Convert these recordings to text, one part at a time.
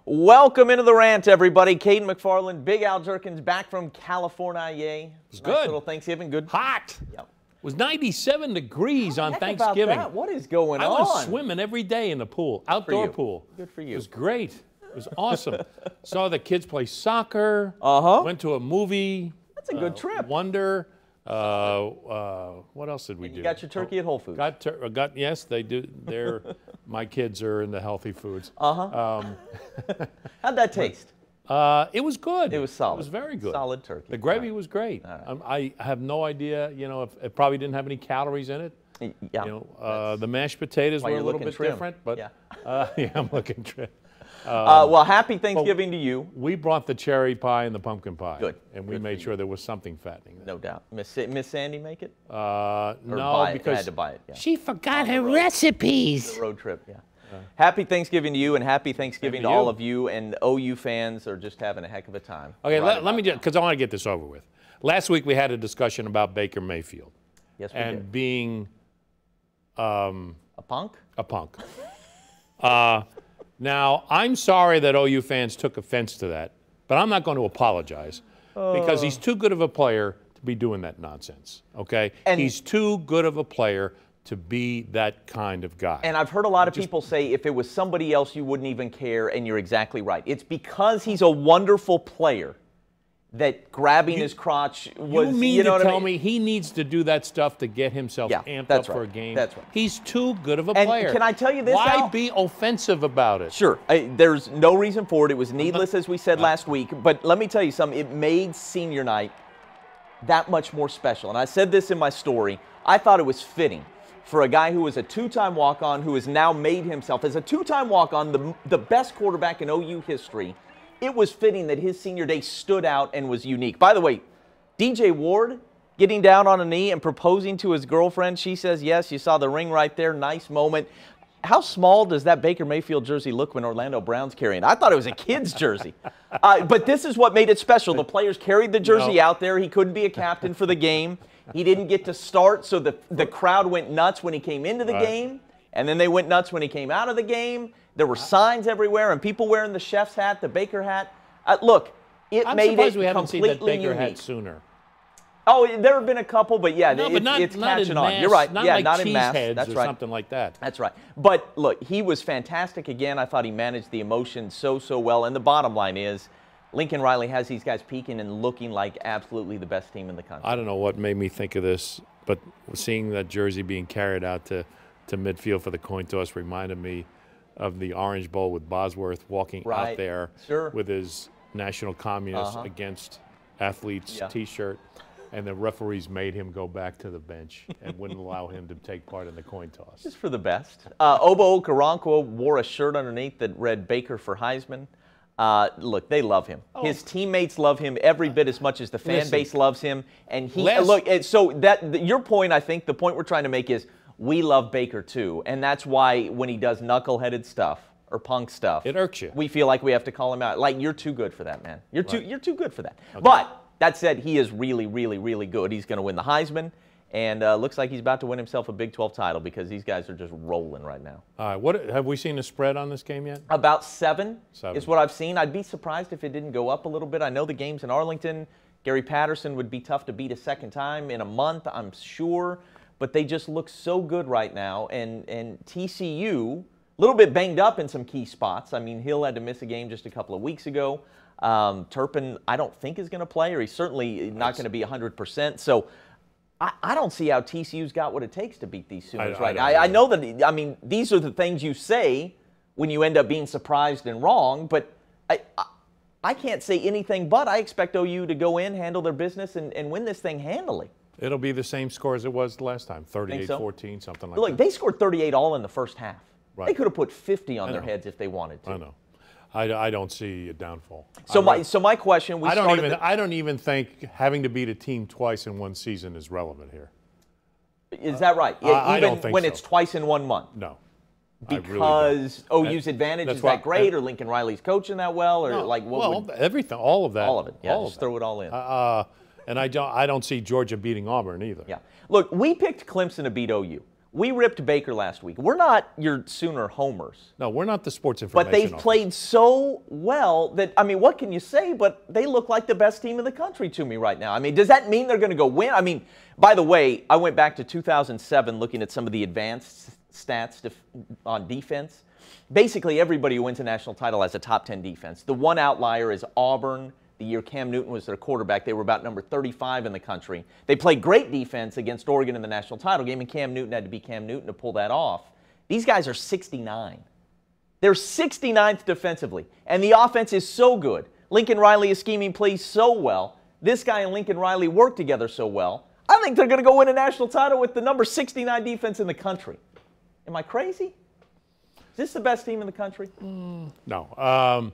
Welcome into the Rant, everybody. Cayden McFarland, Big Al Jerkins back from California. Yay. It's nice good. Little Thanksgiving. Good. Hot. Yep. It was 97 degrees on Thanksgiving. About that? What is going on? I was swimming every day in the pool, outdoor pool. Good for you. It was great. It was awesome. Saw the kids play soccer. Went to a movie. That's a good trip. Wonder. What else did we do? You got your turkey at Whole Foods. Yes, they do. My kids are into healthy foods. How'd that taste? It was good. It was solid. It was very good. Solid turkey. The gravy was great. I have no idea, if it probably didn't have any calories in it. Yeah. The mashed potatoes were a little bit trim. different, but yeah, I'm looking trim. well, happy Thanksgiving to you. We brought the cherry pie and the pumpkin pie. Good. And we made sure there was something fattening there. No doubt. Miss Sandy make it? No, because had to buy it. Yeah. She forgot her recipes. The road trip, yeah. Happy Thanksgiving to you, and happy Thanksgiving to all of you. And OU fans are just having a heck of a time. Okay, let me just, because I want to get this over with. Last week we had a discussion about Baker Mayfield. Yes, we and did. Being a punk. A punk. Now, I'm sorry that OU fans took offense to that, but I'm not going to apologize because he's too good of a player to be doing that nonsense. Okay, and he's too good of a player to be that kind of guy. And I've heard a lot of people say if it was somebody else, you wouldn't even care, and you're exactly right. It's because he's a wonderful player that grabbing his crotch was, you mean to tell me he needs to do that stuff to get himself amped up for a game? That's right. He's too good of a player. Can I tell you this, Why Al? be offensive about it? Sure. There's no reason for it. It was needless, as we said last week. But let me tell you something. It made senior night that much more special. And I said this in my story. I thought it was fitting for a guy who was a two-time walk-on, who has now made himself as a two-time walk-on the best quarterback in OU history. It was fitting that his senior day stood out and was unique. By the way, DJ Ward getting down on a knee and proposing to his girlfriend. She says yes. You saw the ring right there. Nice moment. How small does that Baker Mayfield jersey look when Orlando Brown's carrying it? I thought it was a kid's jersey. But this is what made it special. The players carried the jersey out there. He couldn't be a captain for the game. He didn't get to start, so the crowd went nuts when he came into the game, and then they went nuts when he came out of the game. There were signs everywhere, and people wearing the chef's hat, the Baker hat. Look, it made it we haven't seen completely that Baker unique. hat sooner. Oh, there have been a couple, but yeah, No, but it's not catching in on. mass, You're right. Not yeah, like not in mass. Cheeseheads That's or right. something like that. That's right. But look, he was fantastic again. I thought he managed the emotion so well. And the bottom line is, Lincoln Riley has these guys peaking and looking like absolutely the best team in the country. I don't know what made me think of this, but seeing that jersey being carried out to midfield for the coin toss reminded me of the Orange Bowl with Bosworth walking out there with his National Communist against athletes T-shirt, and the referees made him go back to the bench and wouldn't allow him to take part in the coin toss. Just for the best. Obo Okoronkwo wore a shirt underneath that read Baker for Heisman. Look, they love him. His teammates love him every bit as much as the fan base loves him. And he look. So your point, I think, the point we're trying to make is we love Baker too, and that's why when he does knuckleheaded stuff or punk stuff, it irks you. We feel like we have to call him out. Like, you're too good for that, man. You're too good for that. Okay. But that said, he is really, really, really good. He's going to win the Heisman. And looks like he's about to win himself a Big 12 title because these guys are just rolling right now. All right, what have we seen the spread on this game yet? About 7 is what I've seen. I'd be surprised if it didn't go up a little bit. I know the game's in Arlington. Gary Patterson would be tough to beat a second time in a month, I'm sure. But they just look so good right now. And TCU, a little bit banged up in some key spots. I mean, Hill had to miss a game just a couple of weeks ago. Turpin, I don't think is going to play, or he's certainly not going to be 100%. So I don't see how TCU's got what it takes to beat these Sooners right now. I know that, I mean, these are the things you say when you end up being surprised and wrong, but I can't say anything but I expect OU to go in, handle their business, and win this thing handily. It'll be the same score as it was last time, 38-14, something like that. Look, they scored 38 all in the first half. Right. They could have put 50 on their heads if they wanted to. I know. I don't see a downfall. So my question, I don't even think having to beat a team twice in one season is relevant here. Is that right? I don't think when so. it's twice in 1 month? No. Because OU's advantage is that great, or Lincoln Riley's coaching that well, or like what? Well, everything, all of that. All of it. Yeah, just throw it all in. And I don't see Georgia beating Auburn either. Yeah. Look, we picked Clemson to beat OU. We ripped Baker last week. We're not your Sooner homers. No, we're not the sports information. But they've played so well that, I mean, what can you say? But they look like the best team in the country to me right now. I mean, does that mean they're going to go win? I mean, by the way, I went back to 2007 looking at some of the advanced stats on defense. Basically, everybody who wins a national title has a top 10 defense. The one outlier is Auburn. The year Cam Newton was their quarterback, they were about number 35 in the country. They played great defense against Oregon in the national title game, and Cam Newton had to be Cam Newton to pull that off. These guys are 69. They're 69th defensively, and the offense is so good. Lincoln Riley is scheming plays so well. This guy and Lincoln Riley work together so well. I think they're going to go win a national title with the number 69 defense in the country. Am I crazy? Is this the best team in the country? No.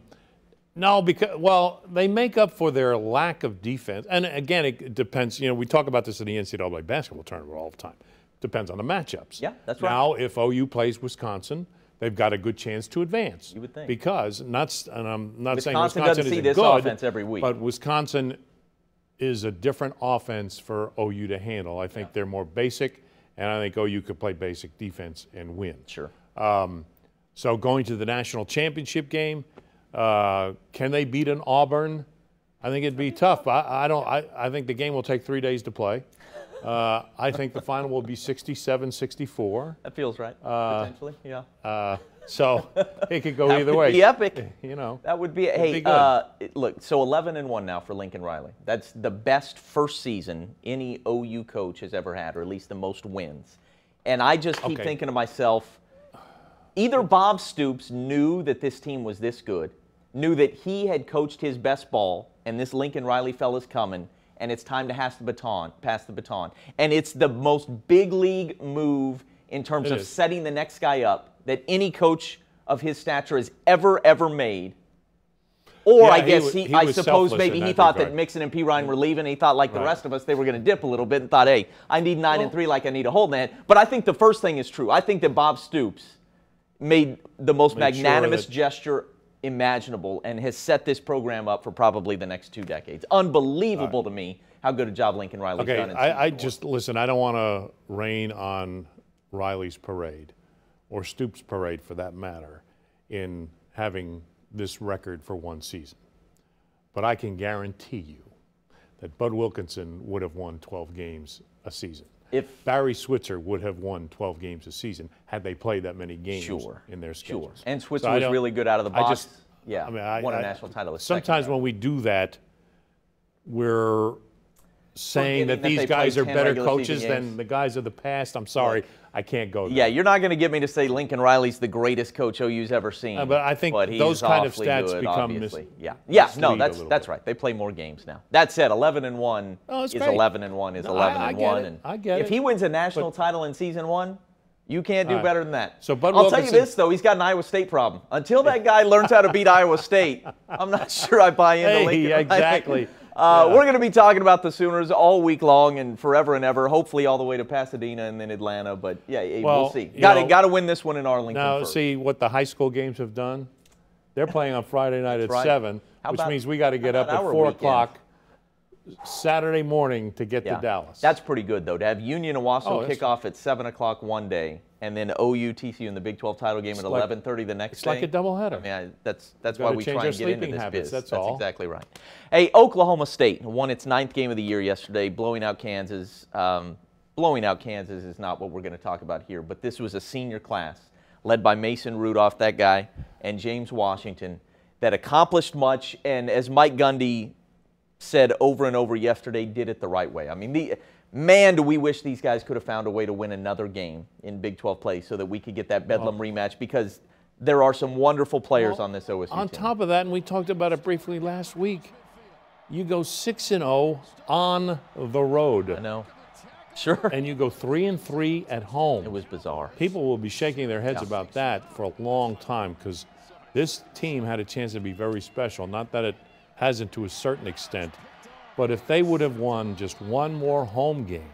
No, because, well, they make up for their lack of defense. And again, it depends. You know, we talk about this in the NCAA basketball tournament all the time. Depends on the matchups. Yeah, that's right. Now, if OU plays Wisconsin, they've got a good chance to advance. You would think. Because, and I'm not saying Wisconsin Wisconsin doesn't see isn't this good, offense every week. But Wisconsin is a different offense for OU to handle. I think they're more basic, and I think OU could play basic defense and win. Sure. So going to the national championship game, can they beat an Auburn? I think it'd be tough. I think the game will take 3 days to play. I think the final will be 67-64. That feels right, potentially, yeah. So it could go either way. That would be epic. You know. That would be, hey, look, so 11-1 now for Lincoln Riley. That's the best first season any OU coach has ever had, or at least the most wins. And I just keep thinking to myself, either Bob Stoops knew that this team was this good, knew that he had coached his best ball, and this Lincoln Riley fella's coming, and it's time to pass the baton. And it's the most big league move in terms of setting the next guy up that any coach of his stature has ever made. Or I guess I suppose maybe he thought that Mixon and P. Ryan were leaving, and he thought like the rest of us they were going to dip a little bit and thought, hey, I need 9-3 like I need a hold in hand. But I think the first thing is true. I think that Bob Stoops made the most magnanimous gesture imaginable and has set this program up for probably the next 2 decades. Unbelievable to me how good a job Lincoln Riley's done. I just, listen, I don't want to rain on Riley's parade or Stoops' parade for that matter in having this record for one season. But I can guarantee you that Bud Wilkinson would have won 12 games a season. If Barry Switzer would have won 12 games a season had they played that many games in their schedules. Sure. And Switzer was really good out of the box. Won a national title. Sometimes when we do that, we're saying that these guys are better coaches than the guys of the past. I'm sorry, I can't go there. Yeah, you're not going to get me to say Lincoln Riley's the greatest coach OU's ever seen. But I think those kind of stats become that's right. They play more games now. That said, 11-1 is 11-1 is 11-1. I get it. If he wins a national title in season 1, you can't do better than that. So I'll tell you this, though. He's got an Iowa State problem. Until that guy learns how to beat Iowa State, I'm not sure I buy into Lincoln. Exactly. We're going to be talking about the Sooners all week long and forever and ever, hopefully all the way to Pasadena and then Atlanta. But, we'll see. Got to win this one in Arlington first. See what the high school games have done? They're playing on Friday night at 7, which means we got to get up at 4 o'clock Saturday morning to get to Dallas. That's pretty good, though, to have Union Owasso kick off at 7 o'clock one day and then OU TCU in the Big 12 title game at 11:30 the next day. It's like a doubleheader. I mean, that's why we try and get into this biz. That's all. Exactly right. Hey, Oklahoma State won its 9th game of the year yesterday, blowing out Kansas. Blowing out Kansas is not what we're going to talk about here, but this was a senior class led by Mason Rudolph, that guy, and James Washington that accomplished much, and as Mike Gundy said over and over yesterday, did it the right way. I mean, man, do we wish these guys could have found a way to win another game in Big 12 play so that we could get that Bedlam rematch, because there are some wonderful players on this OSU team. On top of that, and we talked about it briefly last week, you go 6-0 on the road. I know. Sure. And you go 3-3 at home. It was bizarre. People will be shaking their heads about that for a long time, because this team had a chance to be very special. Not that it hasn't to a certain extent, but if they would have won just one more home game,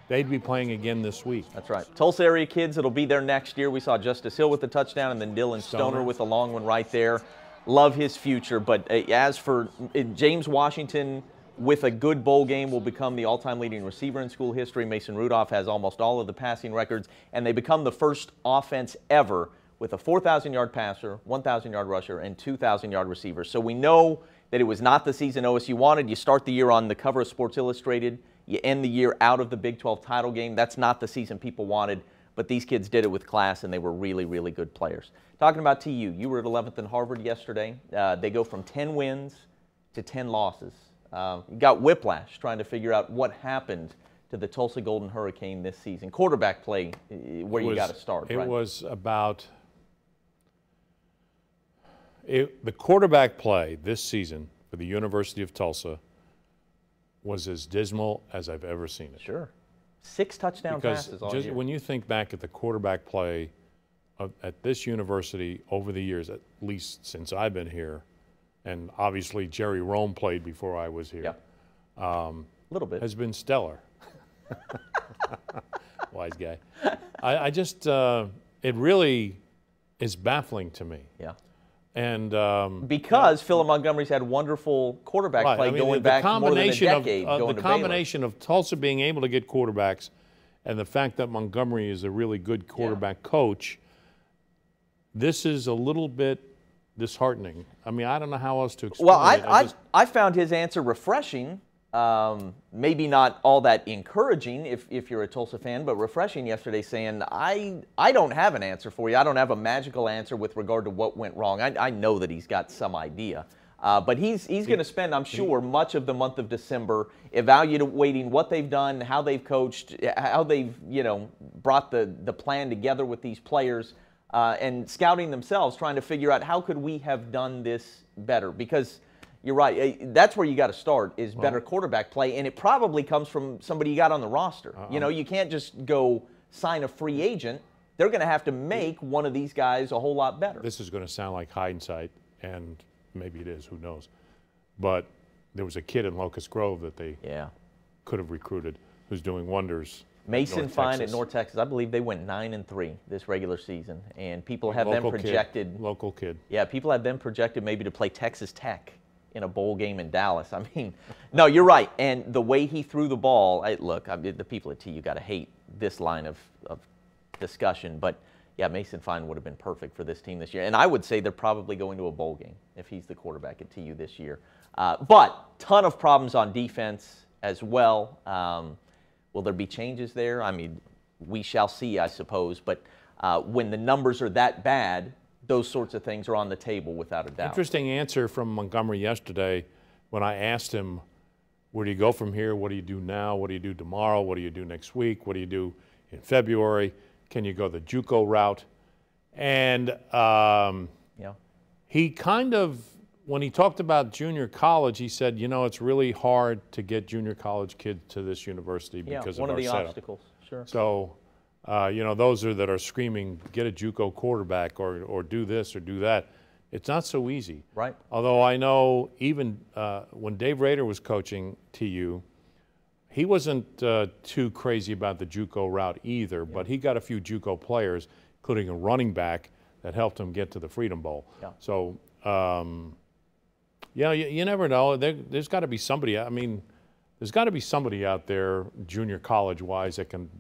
they'd be playing again this week. That's right. Tulsa area kids, it'll be there next year. We saw Justice Hill with the touchdown and then Dylan Stoner with the long one right there. Love his future. But as for James Washington, with a good bowl game, will become the all-time leading receiver in school history. Mason Rudolph has almost all of the passing records, and they become the first offense ever with a 4,000-yard passer, 1,000-yard rusher, and 2,000-yard receiver. So we know that it was not the season OSU wanted. You start the year on the cover of Sports Illustrated. You end the year out of the Big 12 title game. That's not the season people wanted, but these kids did it with class, and they were really, really good players. Talking about TU, you were at 11th and Harvard yesterday. They go from 10 wins to 10 losses. You got whiplash trying to figure out what happened to the Tulsa Golden Hurricane this season. Quarterback play, where you got to start, right? It was about the quarterback play this season for the University of Tulsa was as dismal as I've ever seen it. Sure. 6 touchdown passes all year. When you think back at the quarterback play at this university over the years, at least since I've been here, and obviously Jerry Rome played before I was here. Yeah. A little bit. Has been stellar. Wise guy. I just, it really is baffling to me. Yeah. And because Philip Montgomery's had wonderful quarterback play going back more than a decade. The combination of Tulsa being able to get quarterbacks and the fact that Montgomery is a really good quarterback coach, this is a little bit disheartening. I mean, I don't know how else to explain it. Well, I found his answer refreshing. Maybe not all that encouraging if you're a Tulsa fan, but refreshing yesterday, saying, I don't have an answer for you. I don't have a magical answer with regard to what went wrong. I know that he's got some idea. But he's going to spend, I'm sure, much of the month of December evaluating what they've done, how they've coached, how they've, brought the plan together with these players, and scouting themselves, trying to figure out how could we have done this better. Because you're right. That's where you got to start, is better quarterback play, and it probably comes from somebody you got on the roster. You can't just go sign a free agent. They're going to have to make one of these guys a whole lot better. This is going to sound like hindsight, and maybe it is, who knows. But there was a kid in Locust Grove that they could have recruited who's doing wonders. Mason Fine at North Texas. I believe they went 9-3 this regular season, and people have them projected. Local kid. Yeah, people have them projected maybe to play Texas Tech in a bowl game in Dallas. I mean, no, you're right. And the way he threw the ball, the people at TU got to hate this line of discussion. But, yeah, Mason Fine would have been perfect for this team this year. And I would say they're probably going to a bowl game if he's the quarterback at TU this year. But ton of problems on defense as well. Will there be changes there? I mean, we shall see, I suppose. But when the numbers are that bad, those sorts of things are on the table without a doubt. Interesting answer from Montgomery yesterday when I asked him, where do you go from here? What do you do now? What do you do tomorrow? What do you do next week? What do you do in February? Can you go the JUCO route? And he kind of, when he talked about junior college, he said, it's really hard to get junior college kids to this university because of our setup. One of the obstacles, sure. So, those that are screaming, get a JUCO quarterback or do this or do that, it's not so easy. Right. Although I know even when Dave Rader was coaching TU, he wasn't too crazy about the JUCO route either, but he got a few JUCO players, including a running back, that helped him get to the Freedom Bowl. Yeah. So, you never know. There's got to be somebody. I mean, there's got to be somebody out there, junior college-wise, that can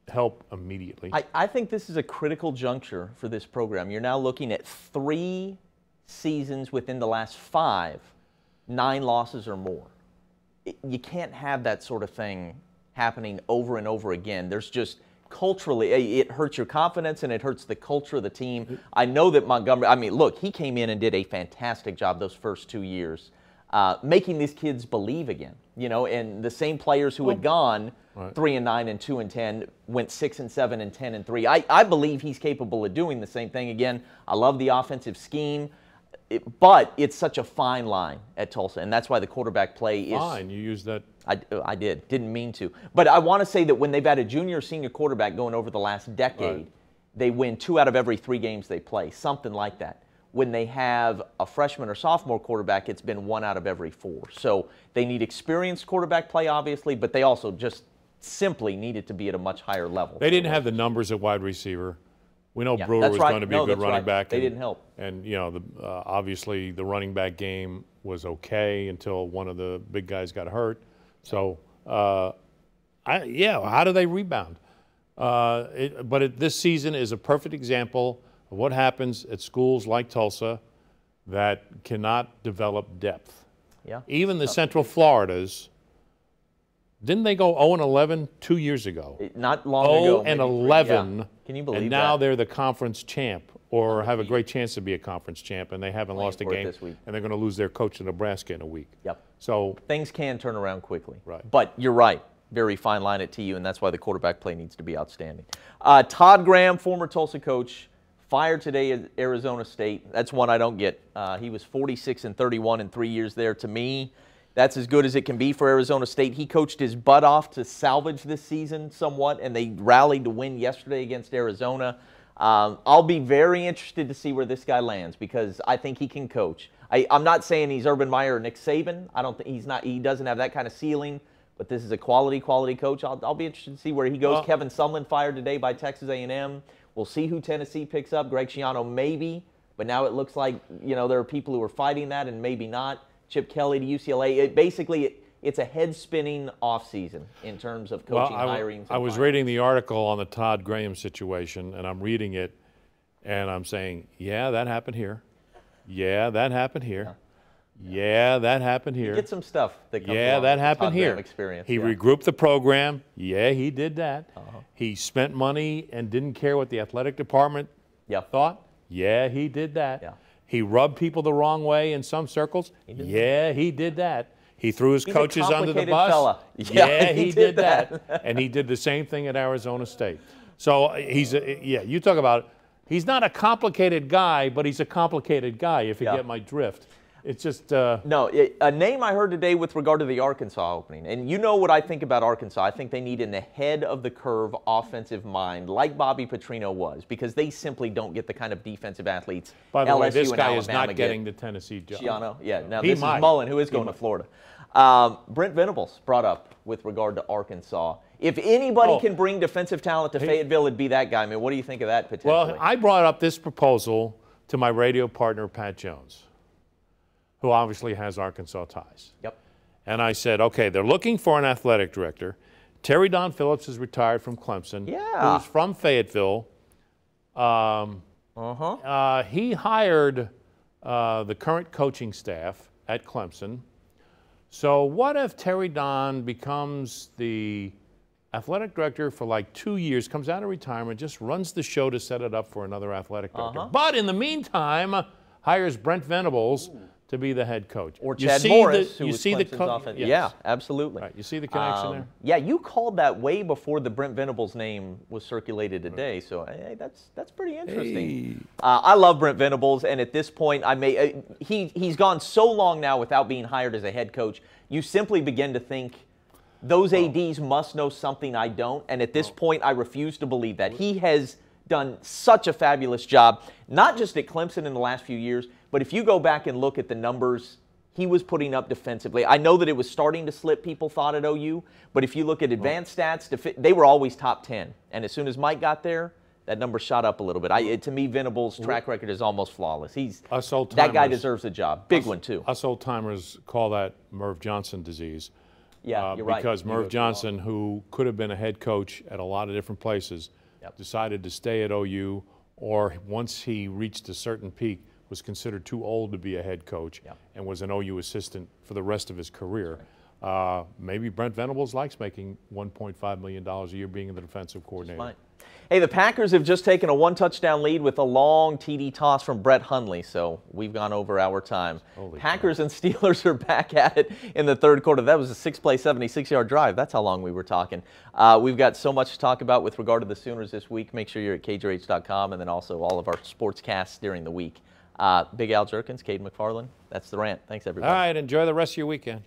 help immediately. I think this is a critical juncture for this program. You're now looking at 3 seasons within the last 5, 9 losses or more. You can't have that sort of thing happening over and over again. There's just culturally, it hurts your confidence and it hurts the culture of the team. I know that Montgomery, look, he came in and did a fantastic job those first 2 years, making these kids believe again. And the same players who had gone 3-9 and 2-10 went 6-7 and 10-3. I believe he's capable of doing the same thing again. I love the offensive scheme, but it's such a fine line at Tulsa, and that's why the quarterback play is. Fine, you used that. I didn't mean to, but I want to say that when they've had a junior or senior quarterback going over the last decade, they win 2 out of every 3 games they play, something like that. When they have a freshman or sophomore quarterback, it's been 1 out of every 4. So they need experienced quarterback play, obviously, but they also just simply need it to be at a much higher level. They didn't have the numbers at wide receiver, We know Brewer was going to be a good running back. They didn't help. And, you know, obviously the running back game was okay until one of the big guys got hurt. So, how do they rebound? This season is a perfect example of what happens at schools like Tulsa that cannot develop depth. Yeah. Even the Central Floridas, didn't they go 0-11 2 years ago? Not long ago. 0-11. Yeah. Can you believe that? And now they're the conference champ, or have a great chance to be a conference champ, and they haven't lost a game this week. And they're going to lose their coach to Nebraska in a week. Yep. So things can turn around quickly. Right. But you're right. Very fine line at TU, and that's why the quarterback play needs to be outstanding. Todd Graham, former Tulsa coach, fired today at Arizona State. That's one I don't get. He was 46-31 in 3 years there. To me, that's as good as it can be for Arizona State. He coached his butt off to salvage this season somewhat, and they rallied to win yesterday against Arizona. I'll be very interested to see where this guy lands because I think he can coach. I'm not saying he's Urban Meyer or Nick Saban. I don't think he's not. He doesn't have that kind of ceiling. But this is a quality coach. I'll be interested to see where he goes. Kevin Sumlin fired today by Texas A&M. We'll see who Tennessee picks up. Greg Schiano maybe, but now it looks like there are people who are fighting that and maybe not. Chip Kelly to UCLA. It's a head-spinning offseason in terms of coaching, hiring. I was reading the article on the Todd Graham situation, and I'm reading it, and I'm saying, yeah, that happened here. Yeah, that happened here. Yeah, that happened here. You get some stuff that comes along that happened here. Experience. He regrouped the program. Yeah, he did that. He spent money and didn't care what the athletic department thought. Yeah, he did that. Yeah. He rubbed people the wrong way in some circles. Yeah, he did that. He threw his coaches under the bus. Fella. Yeah, he did that. And he did the same thing at Arizona State. So you talk about, he's not a complicated guy, but he's a complicated guy, if you get my drift. It's just no. A name I heard today with regard to the Arkansas opening, and you know what I think about Arkansas. I think they need an ahead-of-the-curve offensive mind, like Bobby Petrino was, because they simply don't get the kind of defensive athletes. By the way, LSU this and guy Alabama is not get. getting the Tennessee job. Schiano, yeah. Now He this might. is Mullen, who is going to Florida. Brent Venables brought up with regard to Arkansas. If anybody can bring defensive talent to Fayetteville, it'd be that guy. I mean, what do you think of that potentially? Well, I brought up this proposal to my radio partner, Pat Jones, who obviously has Arkansas ties. Yep. And I said, okay, they're looking for an athletic director. Terry Don Phillips is retired from Clemson. Yeah. Who's from Fayetteville. He hired the current coaching staff at Clemson. So what if Terry Don becomes the athletic director for like 2 years, comes out of retirement, just runs the show to set it up for another athletic director. But in the meantime, hires Brent Venables to be the head coach. Or Chad Morris, who was Clemson's offense. Yes. Yeah, absolutely. Right. You see the connection there? Yeah, you called that way before the Brent Venables name was circulated today. So hey, that's pretty interesting. Hey. I love Brent Venables, and at this point, he's gone so long now without being hired as a head coach. You simply begin to think those ADs must know something I don't, and at this point, I refuse to believe that. He has done such a fabulous job, not just at Clemson in the last few years, but if you go back and look at the numbers he was putting up defensively, I know that it was starting to slip, people thought at OU, but if you look at advanced stats, they were always top 10. And as soon as Mike got there, that number shot up a little bit. To me, Venables' track record is almost flawless. That guy deserves a job. Big one, too. Us old-timers call that Merv Johnson disease. Yeah, you're right. Because Merv Johnson, who could have been a head coach at a lot of different places, decided to stay at OU, or once he reached a certain peak, was considered too old to be a head coach and was an OU assistant for the rest of his career. Maybe Brent Venables likes making $1.5 million a year being the defensive coordinator. Hey, the Packers have just taken a one-touchdown lead with a long TD toss from Brett Hundley, so we've gone over our time. Packers and Steelers are back at it in the third quarter. That was a 6-play, 76-yard drive. That's how long we were talking. We've got so much to talk about with regard to the Sooners this week. Make sure you're at KJH.com and then also all of our sportscasts during the week. Big Al Jerkins, Cayden McFarland. That's the rant. Thanks, everybody. All right, enjoy the rest of your weekend.